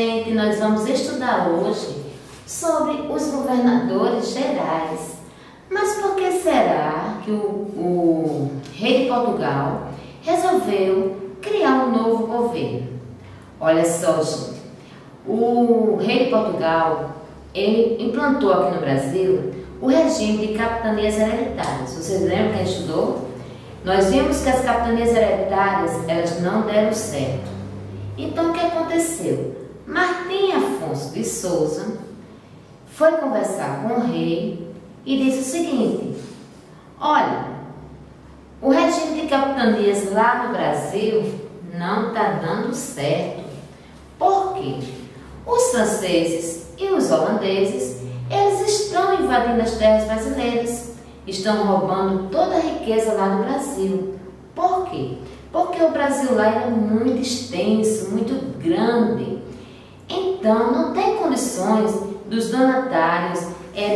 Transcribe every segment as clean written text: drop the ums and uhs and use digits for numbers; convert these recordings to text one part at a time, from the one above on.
gente, nós vamos estudar hoje sobre os governadores gerais. Mas por que será que o rei de Portugal resolveu criar um novo governo? Olha só, gente, o rei de Portugal, ele implantou aqui no Brasil o regime de capitanias hereditárias. Vocês lembram que a gente estudou? Nós vimos que as capitanias hereditárias, elas não deram certo. Então, o que aconteceu? Martim Afonso de Souza foi conversar com o rei e disse o seguinte: olha, o regime de capitanias lá no Brasil não está dando certo. Por quê? Os franceses e os holandeses, eles estão invadindo as terras brasileiras, estão roubando toda a riqueza lá no Brasil. Por quê? Porque o Brasil lá é muito extenso, muito grande. Então, não tem condições dos donatários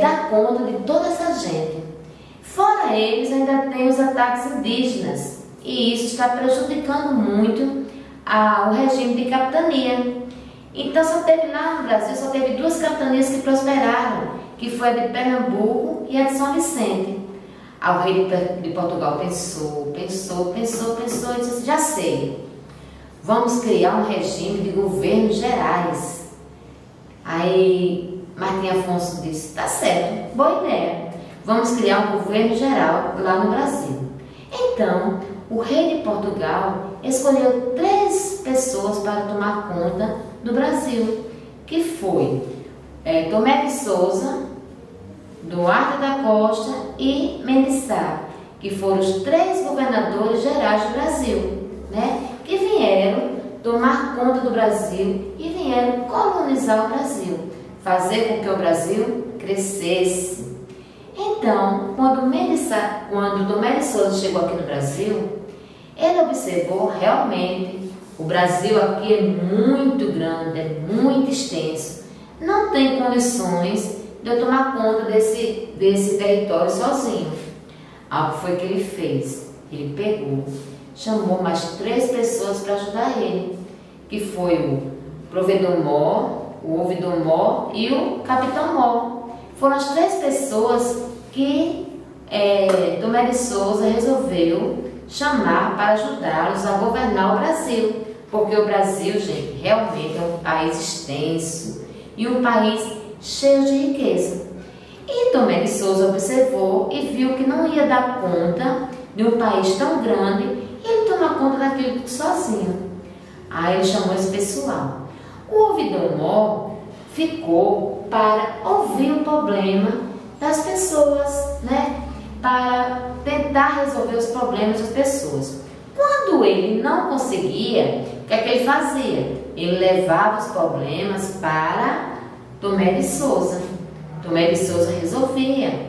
dar conta de toda essa gente. Fora eles, ainda tem os ataques indígenas. E isso está prejudicando muito o regime de capitania. Então, só teve lá no Brasil, só teve duas capitanias que prosperaram, que foi a de Pernambuco e a de São Vicente. O rei de Portugal pensou e disse assim: já sei, vamos criar um regime de governos gerais. Aí Martim Afonso disse: tá certo, boa ideia, vamos criar um governo geral lá no Brasil. Então, o rei de Portugal escolheu 3 pessoas para tomar conta do Brasil, que foi Tomé de Souza, Duarte da Costa e Mendes Sá, que foram os 3 governadores gerais do Brasil, né? Que vieram tomar conta do Brasil e vieram colonizar o Brasil, fazer com que o Brasil crescesse. Então, quando Tomé de Souza chegou aqui no Brasil, ele observou realmente o Brasil aqui é muito grande, é muito extenso, não tem condições de eu tomar conta desse território sozinho. Algo foi que ele fez. Ele pegou, chamou mais 3 pessoas para ajudar ele, que foi o Provedor-Mor, o Ouvidor-Mor e o Capitão-Mor. Foram as 3 pessoas que Tomé de Souza resolveu chamar para ajudá-los a governar o Brasil. Porque o Brasil, gente, realmente é um país extenso e um país cheio de riqueza. E Tomé de Souza observou e viu que não ia dar conta de um país tão grande e ele tomar conta daquilo sozinho. Aí ele chamou esse pessoal. O Ouvidor-Mor ficou para ouvir o problema das pessoas, né? Para tentar resolver os problemas das pessoas. Quando ele não conseguia, o que é que ele fazia? Ele levava os problemas para Tomé de Souza. Tomé de Souza resolvia.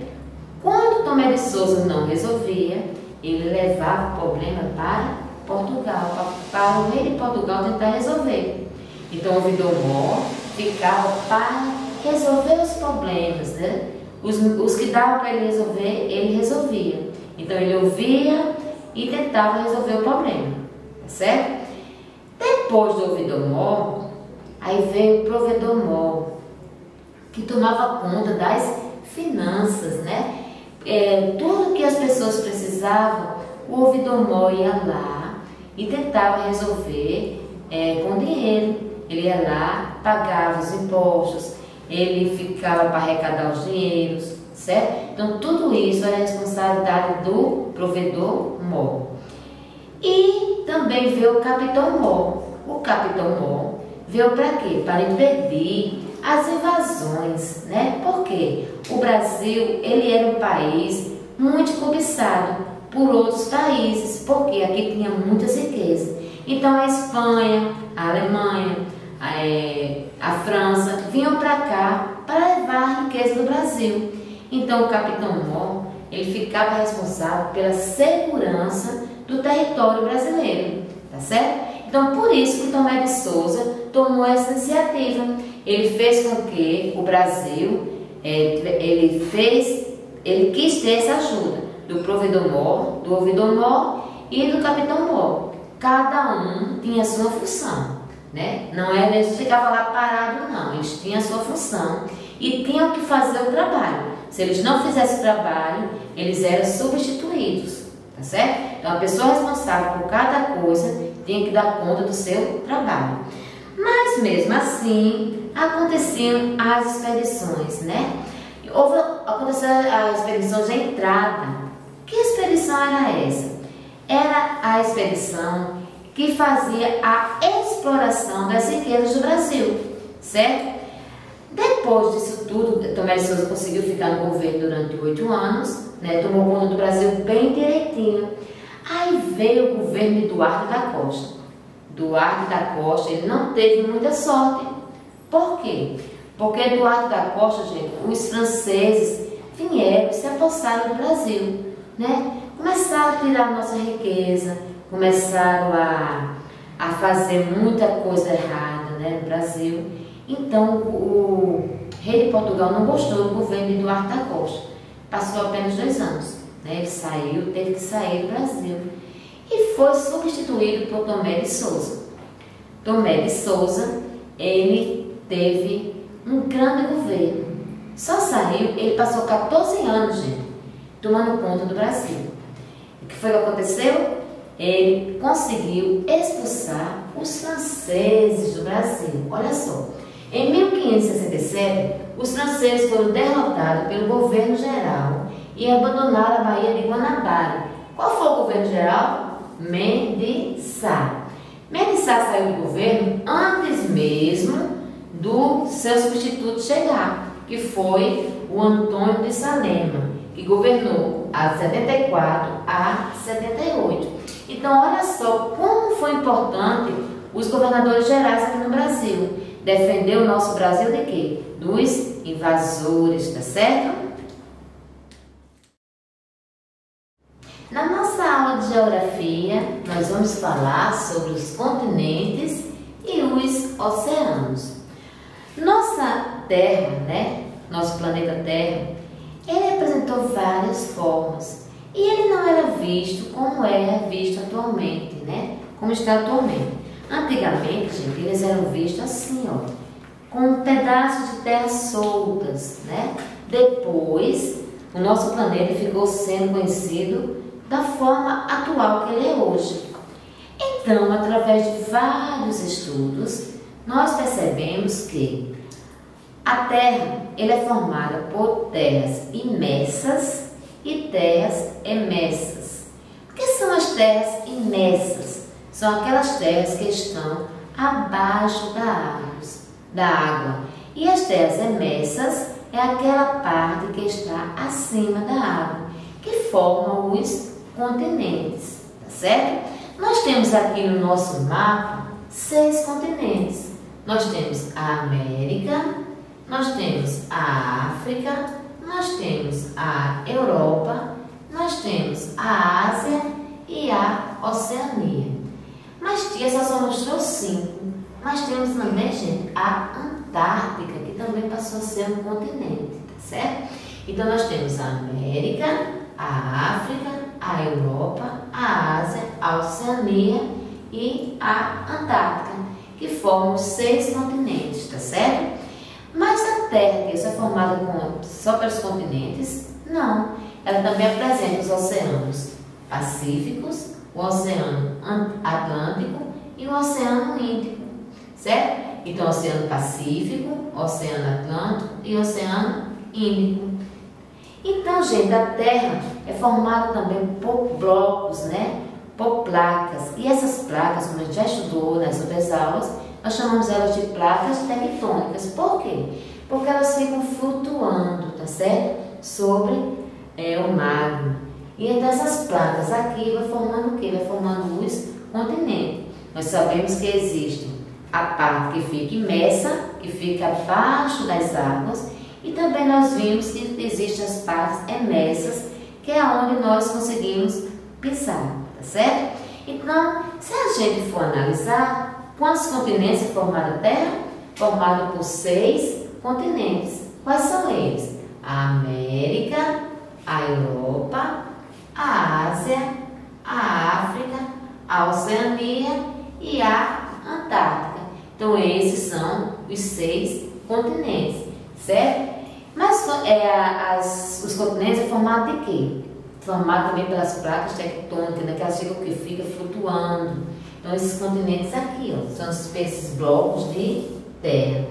Quando Tomé de Souza não resolvia, ele levava o problema para Portugal, para o rei de Portugal tentar resolver. Então o Ouvidor-Mor ficava para resolver os problemas, né? Os que davam para ele resolver, ele resolvia. Então ele ouvia e tentava resolver o problema, tá certo? Depois do Ouvidor-Mor, aí veio o Provedor-Mor, que tomava conta das finanças, né? Tudo que as pessoas precisavam, o Ouvidor-Mor ia lá e tentava resolver com dinheiro. Ele ia lá, pagava os impostos, ele ficava para arrecadar os dinheiros, certo? Então tudo isso era responsabilidade do Provedor-Mor. E também veio o Capitão-Mor. O Capitão-Mor veio para quê? Para impedir as invasões, né? Porque o Brasil, ele era um país muito cobiçado por outros países, porque aqui tinha muitas riquezas. Então a Espanha, a Alemanha, a França vinham para cá para levar a riqueza do Brasil. Então o Capitão-Mor, ele ficava responsável pela segurança do território brasileiro, tá certo? Então por isso que Tomé de Souza tomou essa iniciativa. Ele fez com que o Brasil, ele quis ter essa ajuda do Provedor-Mor, do Ouvidor-Mor e do Capitão-Mor. Cada um tinha sua função, né? Não é, eles ficavam lá parados, não. Eles tinham a sua função e tinham que fazer o trabalho. Se eles não fizessem o trabalho, eles eram substituídos, tá certo? Então, a pessoa responsável por cada coisa tinha que dar conta do seu trabalho. Mas, mesmo assim, aconteciam as expedições, né? Aconteceu a expedição de entrada. Que expedição era essa? Era a expedição que fazia a exploração das riquezas do Brasil, certo? Depois disso tudo, Tomé de Souza conseguiu ficar no governo durante 8 anos, né? Tomou conta do Brasil bem direitinho. Aí veio o governo de Duarte da Costa. Duarte da Costa, ele não teve muita sorte. Por quê? Porque Duarte da Costa, gente, os franceses vieram e se apossaram do Brasil, né? Começaram a tirar a nossa riqueza, começaram a fazer muita coisa errada, né, no Brasil. Então, o rei de Portugal não gostou do governo de Duarte da Costa. Passou apenas 2 anos, né? Ele saiu, teve que sair do Brasil e foi substituído por Tomé de Souza. Tomé de Souza, ele teve um grande governo. Só saiu, ele passou 14 anos, gente, tomando conta do Brasil. O que foi que aconteceu? Ele conseguiu expulsar os franceses do Brasil. Olha só, em 1567, os franceses foram derrotados pelo governo geral e abandonaram a Baía de Guanabara. Qual foi o governo geral? Mendes Sá. Mendes Sá saiu do governo antes mesmo do seu substituto chegar, que foi o Antônio de Salema, que governou a 74 a 78. Então, olha só como foi importante os governadores gerais aqui no Brasil. Defender o nosso Brasil de quê? Dos invasores, tá certo? Na nossa aula de geografia, nós vamos falar sobre os continentes e os oceanos. Nossa Terra, né? Nosso planeta Terra, ele apresentou várias formas e ele não era visto como é visto atualmente, né? Como está atualmente. Antigamente, gente, eles eram vistos assim, ó, com pedaços de terra soltas, né? Depois, o nosso planeta ficou sendo conhecido da forma atual que ele é hoje. Então, através de vários estudos, nós percebemos que a Terra ele é formada por terras imersas e terras emersas. O que são as terras imersas? São aquelas terras que estão abaixo da água. E as terras emersas é aquela parte que está acima da água, que formam os continentes, tá certo? Nós temos aqui no nosso mapa 6 continentes. Nós temos a América, nós temos a África, nós temos a Europa, nós temos a Ásia e a Oceania. Mas essa só mostrou 5. Mas temos também, gente, a Antártica, que também passou a ser um continente, tá certo? Então nós temos a América, a África, a Europa, a Ásia, a Oceania e a Antártica, que formam os 6 continentes, tá certo? Mas a Terra, que é formada só pelos continentes, não. Ela também apresenta os oceanos pacíficos, o oceano Atlântico e o oceano Índico, certo? Então, oceano Pacífico, oceano Atlântico e oceano Índico. Então, gente, a Terra é formada também por blocos, né? Por placas. E essas placas, como a gente já estudou nas outras aulas, nós chamamos elas de placas tectônicas. Por quê? Porque elas ficam flutuando, tá certo? Sobre o magma. E então essas placas aqui vai formando o quê? Vai formando os continentes. Nós sabemos que existe a parte que fica imersa, que fica abaixo das águas, e também nós vimos que existem as partes emersas, que é onde nós conseguimos pisar, tá certo? Então, se a gente for analisar, quantos continentes é formada a Terra? Formada por 6 continentes. Quais são eles? A América, a Europa, a Ásia, a África, a Oceania e a Antártica, Então, esses são os 6 continentes, certo? Mas os continentes é formado de quê? Formado também pelas placas tectônicas, né, que elas ficam flutuando. Então, esses continentes aqui, ó, são esses blocos de terra.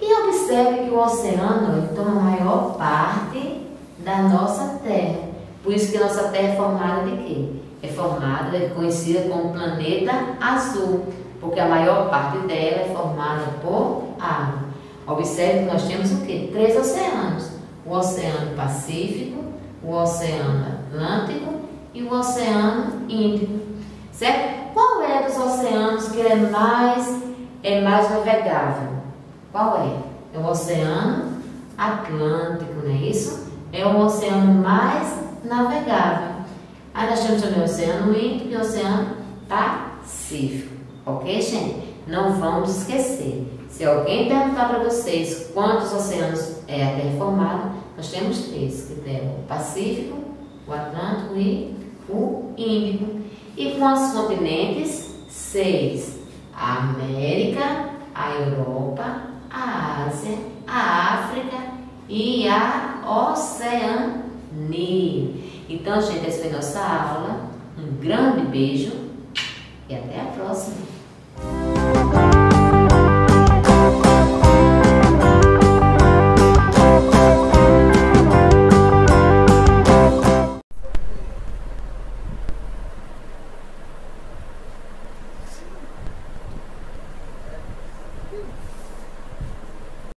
E observe que o oceano ele toma a maior parte da nossa Terra. Por isso que a nossa Terra é formada de quê? É conhecida como planeta azul, porque a maior parte dela é formada por água. Observe que nós temos o quê? 3 oceanos. O Oceano Pacífico, o Oceano Atlântico e o Oceano Índico. Certo? Qual é dos oceanos que é mais navegável? Qual é? É o Oceano Atlântico, não é isso? É o oceano mais navegável. Aí nós temos também o Oceano Índico e o Oceano Pacífico. Ok, gente? Não vamos esquecer. Se alguém perguntar para vocês quantos oceanos é a Terra formada, nós temos 3, que é o Pacífico, o Atlântico e o Índico. E quantos continentes? 6. A América, a Europa, a Ásia, a África e a Oceania. Então, gente, essa foi nossa aula. Um grande beijo e até a próxima.